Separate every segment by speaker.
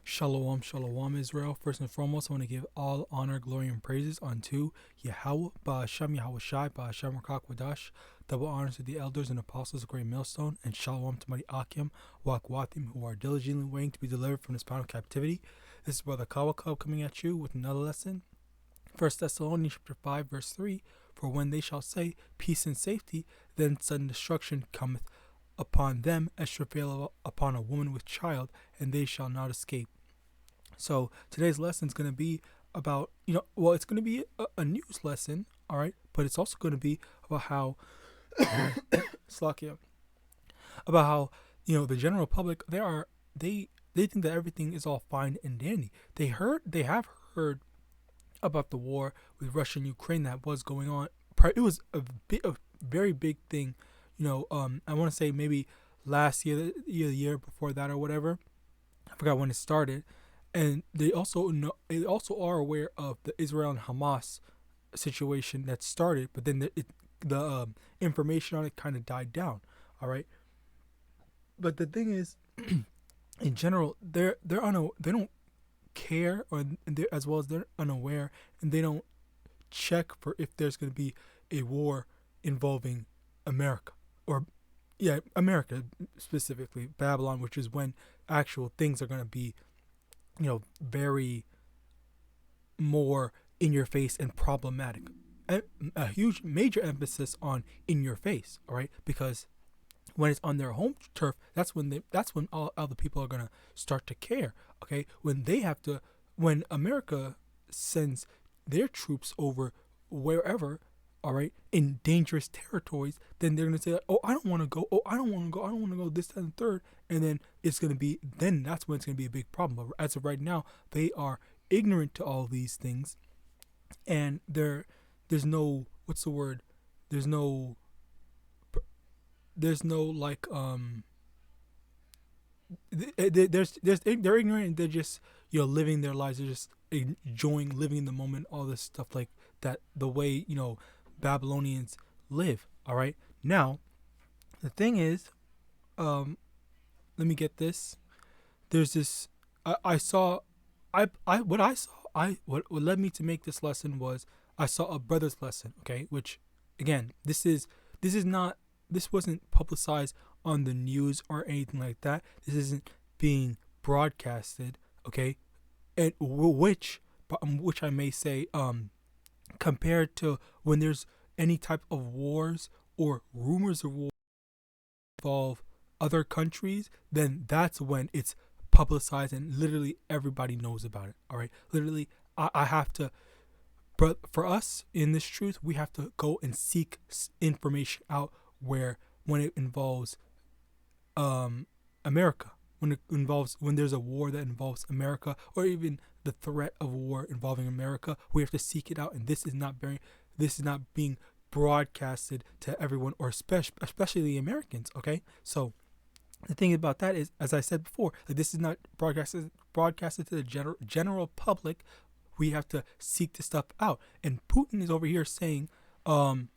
Speaker 1: Shalom, shalom, Israel. First and foremost, I want to give all honor, glory, and praises unto YAHAWAH, YAHAWASHI, YAHAWAH. Double honors to the elders and apostles of Great Millstone, and shalom to mighty Akim, Wakwathim, who are diligently waiting to be delivered from this bound of captivity. This is Brother Kawa Club coming at you with another lesson. 1 Thessalonians chapter 5, verse 3, For when they shall say, peace and safety, then sudden destruction cometh upon them as travail upon a woman with child, and they shall not escape. So today's lesson is going to be about, it's going to be a news lesson, all right, but it's also going to be about how, Slakia, about how, the general public, they think that everything is all fine and dandy. They have heard about the war with Russia and Ukraine that was going on. It was a very big thing. I want to say maybe last year, the year before that or whatever. I forgot when it started. And they also are aware of the Israel and Hamas situation that started, but then the information on it kind of died down. All right. But the thing is, in general, they don't care, or as well as they're unaware, and they don't check for if there's going to be a war involving America. America specifically, Babylon, which is when actual things are going to be, very more in your face and problematic. A huge, major emphasis on in your face, all right? Because when it's on their home turf, that's when all other people are going to start to care, okay? When America sends their troops over wherever, all right, in dangerous territories, then they're going to say, oh, I don't want to go. Oh, I don't want to go. I don't want to go, this, that, and third. And then that's when it's going to be a big problem. But as of right now, they are ignorant to all these things. And there's no, they're ignorant, and they're just, living their lives. They're just enjoying living in the moment, all this stuff like that, the way, Babylonians live. All right. Now, the thing is, let me get this. There's this. What led me to make this lesson was I saw a brother's lesson. Okay, which again, this wasn't publicized on the news or anything like that. This isn't being broadcasted. Okay, and which I may say, compared to when there's any type of wars or rumors of war involve other countries, then that's when it's publicized and literally everybody knows about it. All right, literally, I have to. But for us in this truth, we have to go and seek information out when it involves America, when there's a war that involves America, or even the threat of war involving America, we have to seek it out. And this is not being broadcasted to everyone, or especially the Americans. Okay, so the thing about that is, as I said before, this is not broadcasted to the general public. We have to seek this stuff out. And Putin is over here saying, Reuters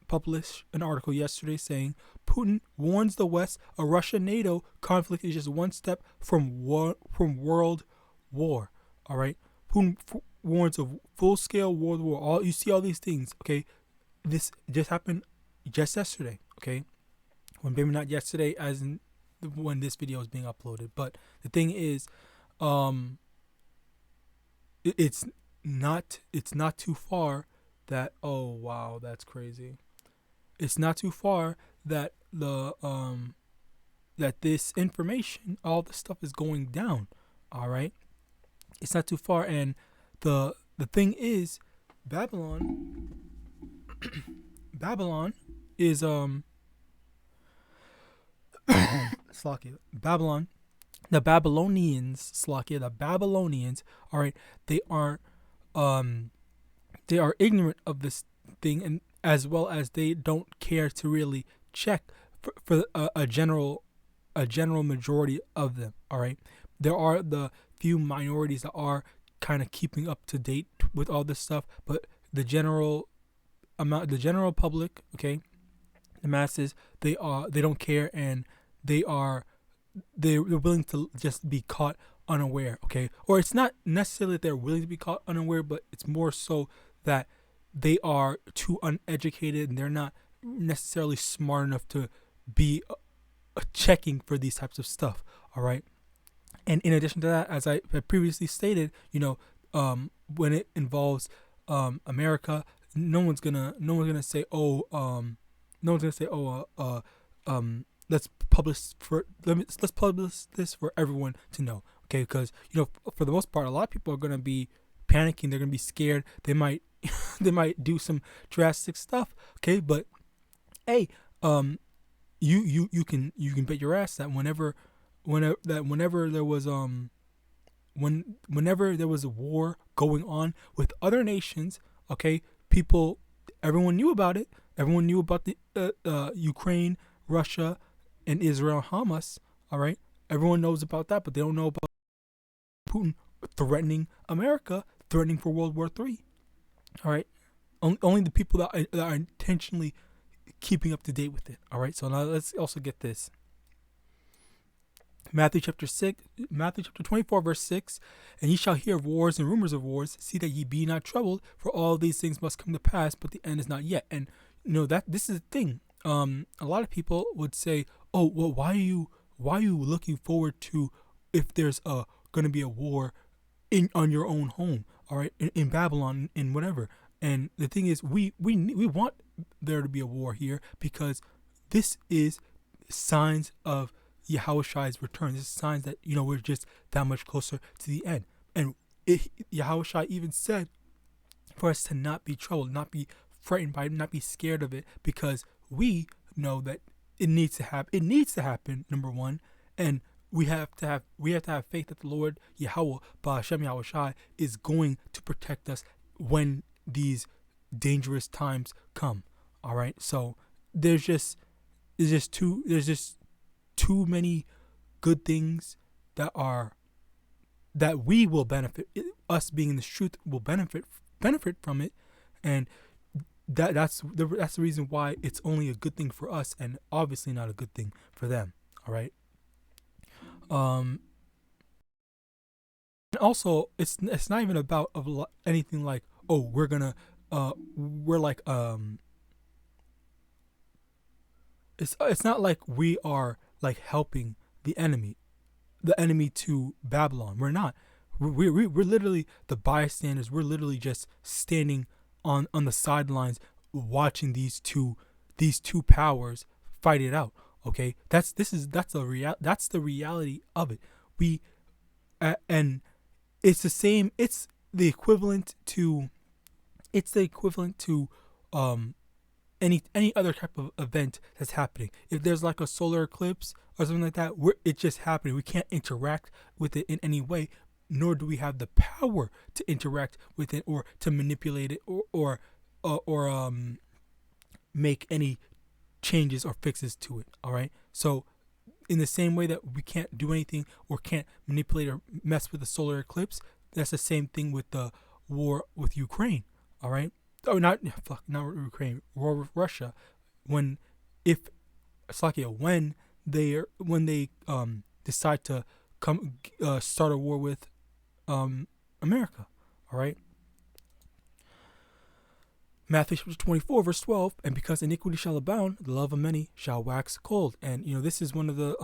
Speaker 1: published an article yesterday saying Putin warns the West a Russia-NATO conflict is just one step from world war. All right, Putin warns of full-scale world war. You see all these things. Okay, this just happened just yesterday. Okay, maybe not yesterday as in when this video is being uploaded, but the thing is, it's not too far that, oh wow, that's crazy. It's not too far that that this information, all this stuff is going down. All right, it's not too far. And the thing is, Babylon is Slakia, Babylon, the Babylonians, all right, they are ignorant of this thing, and as well as they don't care to really check for a general majority of them. All right, there are the few minorities that are kind of keeping up to date with all this stuff, but the general public, okay, the masses, they don't care, and they are they're willing to just be caught unaware, okay? Or it's not necessarily that they're willing to be caught unaware, but it's more so that they are too uneducated and they're not necessarily smart enough to be checking for these types of stuff, all right? And in addition to that, as I had previously stated, when it involves America, no one's gonna say, let's publish this for everyone to know, okay? Because for the most part, a lot of people are gonna be panicking. They're gonna be scared. They might they might do some drastic stuff, okay? But hey, you can bet your ass that whenever there was whenever there was a war going on with other nations, okay, everyone knew about it. Everyone knew about the Ukraine, Russia, and Israel, Hamas. All right, everyone knows about that, but they don't know about Putin threatening America, threatening for World War III. All right, only the people that are intentionally keeping up to date with it. All right, so now let's also get this. Matthew chapter 24, verse 6, and ye shall hear of wars and rumors of wars. See that ye be not troubled, for all these things must come to pass, but the end is not yet. And that this is the thing. A lot of people would say, "Oh, well, why are you looking forward to if there's going to be a war on your own home? All right, in Babylon, in whatever." And the thing is, we want there to be a war here because this is signs of Yahawashi's return. This is signs that we're just that much closer to the end. And Yahawashi even said for us to not be troubled, not be frightened by it, not be scared of it, because we know that it needs to happen. It needs to happen, number one, and we have to have faith that the Lord Yahweh Ba'Hashem Yahawashi is going to protect us when these dangerous times come. All right, so there's just too many good things that we will benefit. Us being in the truth will benefit from it, and that's the reason why it's only a good thing for us, and obviously not a good thing for them. All right. And also, it's not even about anything like, oh, it's not like we are like helping the enemy to Babylon. We're not. We're literally the bystanders. We're literally just standing on the sidelines, watching these two powers fight it out. Okay, that's the reality of it. And it's the same. It's the equivalent to any other type of event that's happening. If there's like a solar eclipse or something like that, it's just happening. We can't interact with it in any way, nor do we have the power to interact with it or to manipulate it or make any changes or fixes to it. All right. So in the same way that we can't do anything or can't manipulate or mess with the solar eclipse, that's the same thing with the war with Ukraine. All right. Oh, not Ukraine. War with Russia. When they decide to start a war with America. All right. Matthew chapter 24, verse 12, and because iniquity shall abound, the love of many shall wax cold. And this is one of the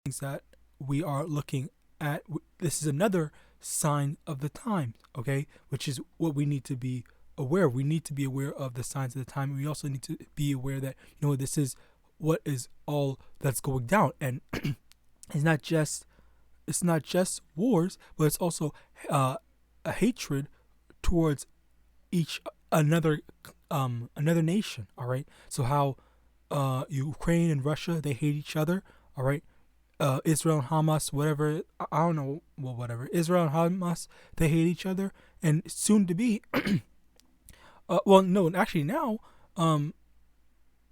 Speaker 1: things that we are looking at. This is another sign of the times, okay, which is what we need to be aware. We need to be aware of the signs of the time. We also need to be aware that this is what is all that's going down, and it's not just wars, but it's also a hatred towards another nation. All right, so how Ukraine and Russia, they hate each other. All right, Israel and Hamas, whatever, I don't know, well, whatever, Israel and Hamas, they hate each other, and soon to be well, no, actually now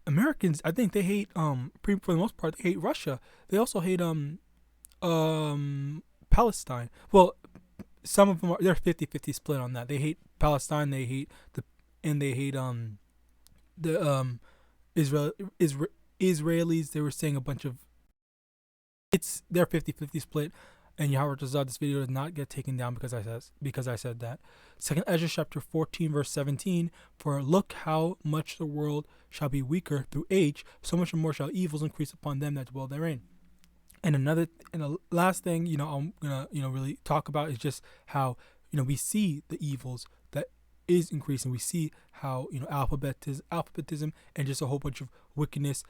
Speaker 1: Americans, I think they hate for the most part, they hate Russia. They also hate Palestine. Well, some of them they're 50-50 split on that. They hate Palestine, they hate the Israelis. They were saying a bunch of they're 50-50 split, and Yahawadah, this video does not get taken down because I said that. Second Ezra chapter 14 verse 17, for look how much the world shall be weaker through age, so much more shall evils increase upon them that dwell therein. And the last thing, I'm gonna, really talk about is just how, we see the evils that is increasing. We see how, alphabetism and just a whole bunch of wickedness,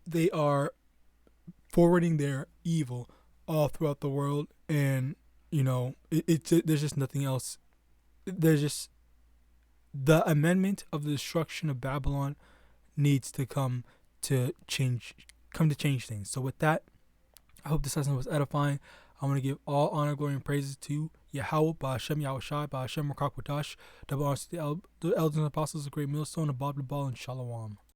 Speaker 1: they are forwarding their evil all throughout the world, and there's just nothing else. There's just the amendment of the destruction of Babylon needs to come to change things. So with that, I hope this lesson was edifying. I want to give all honor, glory, and praises to Yahweh, BaHashem, YAHAWASHI, BaHashem, Rakak Wadash, double honors to the elders and apostles, the great millstone, above the ball, and Shalom.